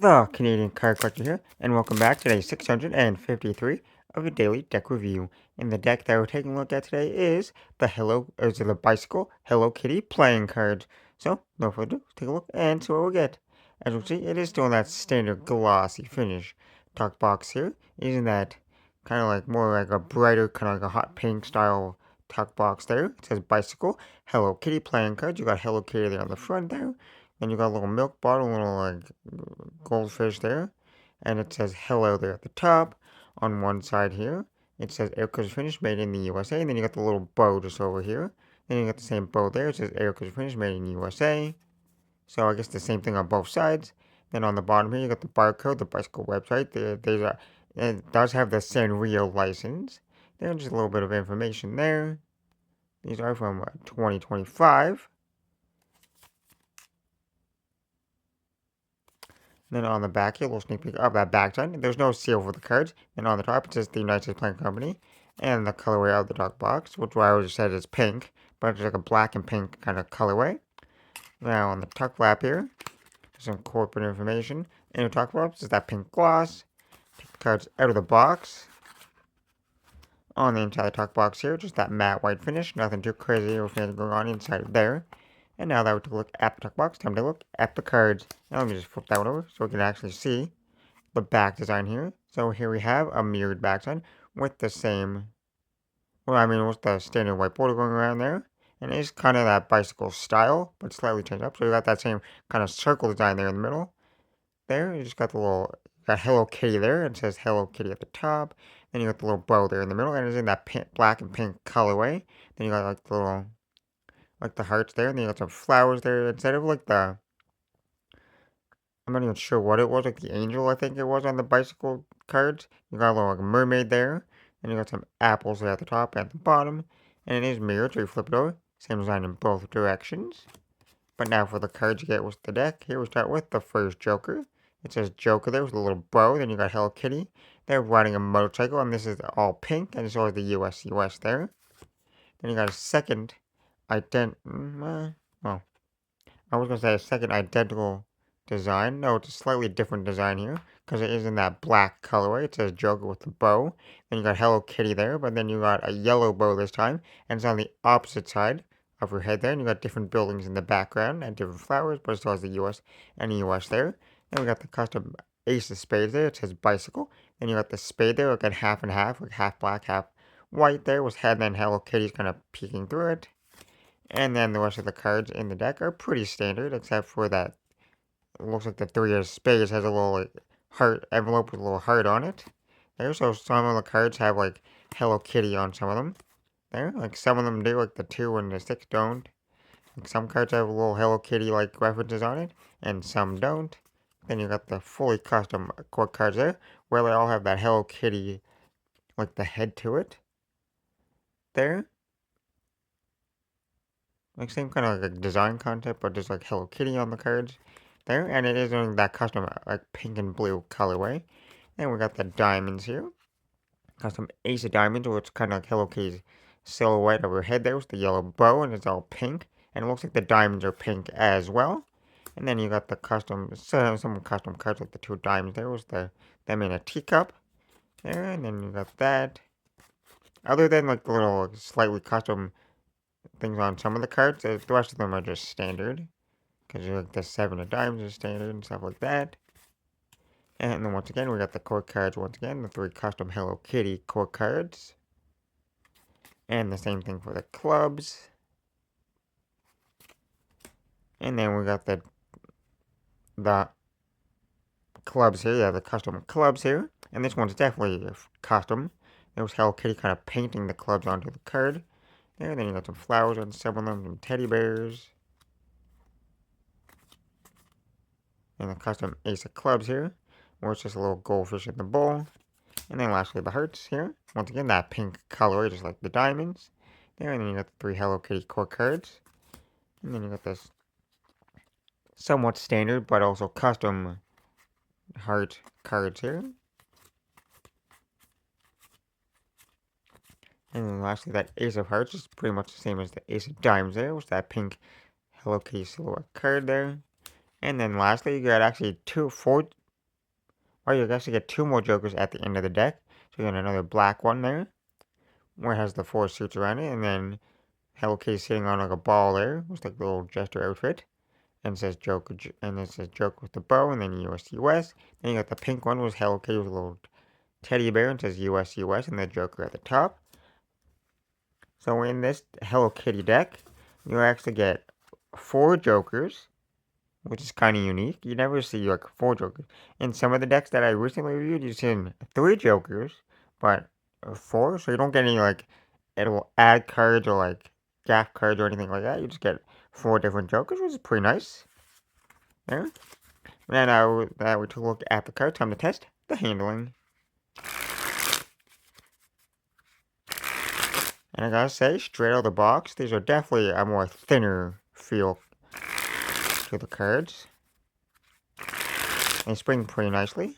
The Canadian Card Collector here, and welcome back to day 653 of a daily deck review. And the deck that we're taking a look at today is the Bicycle Hello Kitty playing cards. So, no further ado, take a look and see what we get. As we see, it is still in that standard glossy finish. Talk box here is in that kind of like more like a brighter, kind of like a hot pink style talk box there. It says Bicycle Hello Kitty playing cards. You got Hello Kitty there on the front there. And you got a little milk bottle, a little like goldfish there, and it says hello there at the top. On one side here, it says Erica's Finish made in the USA, and then you got the little bow just over here. Then you got the same bow there, it says Erica's Finish made in the USA. So I guess the same thing on both sides. Then on the bottom here, you got the barcode, the bicycle website. It does have the Sanrio license. There's just a little bit of information there. These are from 2025. Then on the back here, a little sneak peek of that backside. There's no seal for the cards. And on the top, it says the United States Plant Company. And the colorway of the dog box, which I always said is pink, but it's like a black and pink kind of colorway. Now on the tuck flap here, some corporate information. In the tuck flap is that pink gloss. Take the cards out of the box. On the inside of the tuck box here, just that matte white finish. Nothing too crazy or fancy going on inside of there. And now that we took a look at the tuck box, time to look at the cards. Now let me just flip that one over so we can actually see the back design here. So here we have a mirrored back design with the same, with the standard white border going around there. And it's kind of that bicycle style, but slightly changed up. So you got that same kind of circle design there in the middle. There, you just got got Hello Kitty there. It says Hello Kitty at the top. Then you got the little bow there in the middle, and it's in that black and pink colorway. Then you got like the little, like the hearts there, and then you got some flowers there instead of like I'm not even sure what it was, like the angel, I think it was on the bicycle cards. You got a little like mermaid there, and you got some apples there at the top and at the bottom, and it is mirrored, so you flip it over. Same design in both directions. But now for the cards you get with the deck, here we start with the first Joker. It says Joker there with a little bow, then you got Hello Kitty. They're riding a motorcycle, and this is all pink, and so is the US there. Then you got a second well, I was going to say a second identical design. No, it's a slightly different design here because it is in that black colorway. It says Joker with the bow. Then you got Hello Kitty there, but then you got a yellow bow this time, and it's on the opposite side of your head there. And you got different buildings in the background and different flowers, but it still has the US and the US there. Then we got the custom Ace of Spades there. It says bicycle. Then you got the spade there, like half and half, like half black, half white there, with head and then Hello Kitty's kind of peeking through it. And then the rest of the cards in the deck are pretty standard, except for that it looks like the three of spades has a little like, heart envelope with a little heart on it. There, so some of the cards have like Hello Kitty on some of them. There, like some of them do, like the 2 and the 6 don't. Like some cards have a little Hello Kitty like references on it, and some don't. Then you got the fully custom court cards there, where they all have that Hello Kitty, like the head to it. There, like same kind of like design concept, but just like Hello Kitty on the cards there, and it is in that custom like pink and blue colorway. And we got the diamonds here, custom Ace of Diamonds, which kind of like Hello Kitty's silhouette of her head there with the yellow bow, and it's all pink, and it looks like the diamonds are pink as well. And then you got the some custom cards like the 2 diamonds there was them in a teacup there, and then you got that. Other than like the little slightly custom things on some of the cards, the rest of them are just standard. Because like the 7 of diamonds is standard and stuff like that. And then once again, we got the core cards once again, the 3 custom Hello Kitty core cards. And the same thing for the clubs. And then we got the clubs here, the custom clubs here. And this one's definitely custom. There was Hello Kitty kind of painting the clubs onto the card. There, then you got some flowers on some of them, some teddy bears. And the custom Ace of Clubs here, where it's just a little goldfish in the bowl. And then lastly, the hearts here. Once again, that pink color, just like the diamonds. There, and then you got the 3 Hello Kitty core cards. And then you got this somewhat standard, but also custom heart cards here. And then lastly, that Ace of Hearts is pretty much the same as the Ace of Diamonds there, with that pink Hello Kitty silhouette card there. And then lastly, you got actually 4 Oh, you actually get 2 more Jokers at the end of the deck. So you got another black one there, where it has the 4 suits around it, and then Hello Kitty sitting on like a ball there, with like the little jester outfit. And it says Joker, and it says Joker with the bow, and then US US. Then you got the pink one with Hello Kitty with a little teddy bear, and it says US US, and the Joker at the top. So in this Hello Kitty deck, you actually get 4 Jokers, which is kind of unique. You never see like 4 Jokers. In some of the decks that I recently reviewed, you've seen 3 Jokers, but 4, so you don't get any like, it'll add cards or like gap cards or anything like that. You just get 4 different Jokers, which is pretty nice. There. And now that we took a look at the cards, time to test the handling. And I gotta say, straight out of the box, these are definitely a more thinner feel to the cards. They spring pretty nicely.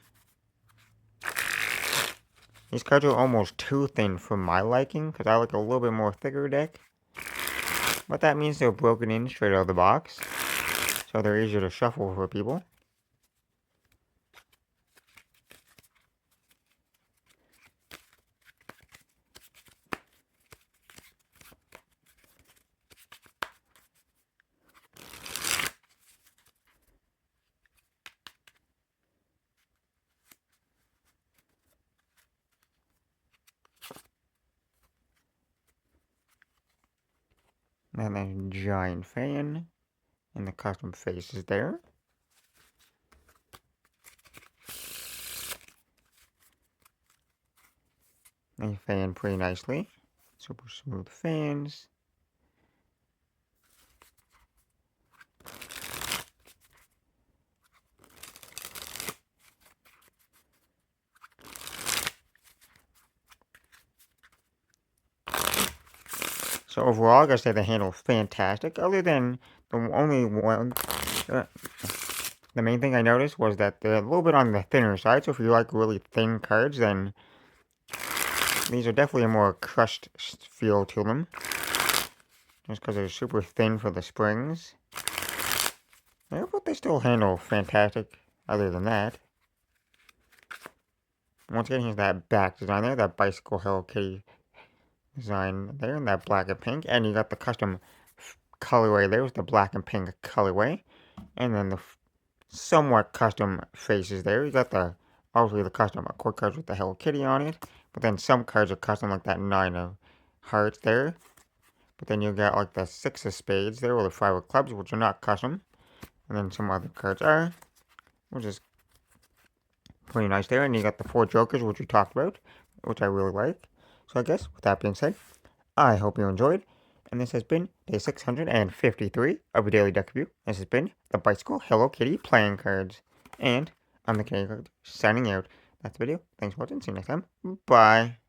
These cards are almost too thin for my liking, because I like a little bit more thicker deck. But that means they're broken in straight out of the box, so they're easier to shuffle for people. And then giant fan, and the custom faces there. They fan pretty nicely. Super smooth fans. So overall, I gotta say the handle fantastic. Other than the only one, the main thing I noticed was that they're a little bit on the thinner side. So if you like really thin cards, then these are definitely a more crushed feel to them. Just because they're super thin for the springs. Yeah, but they still handle fantastic. Other than that, once again, here's that back design there, that bicycle Hello Kitty design there, and that black and pink, and you got the custom colorway there with the black and pink colorway, and then the somewhat custom faces there. You got the obviously the custom core cards with the Hello Kitty on it, but then some cards are custom like that 9 of hearts there. But then you got like the 6 of spades there, or the 5 of clubs, which are not custom, and then some other cards are, which is pretty nice there. And you got the 4 jokers, which we talked about, which I really like. So I guess with that being said, I hope you enjoyed. And this has been day 653 of a daily deck review. This has been the Bicycle Hello Kitty playing cards. And I'm the Canadian Card signing out. That's the video. Thanks for watching. See you next time. Bye.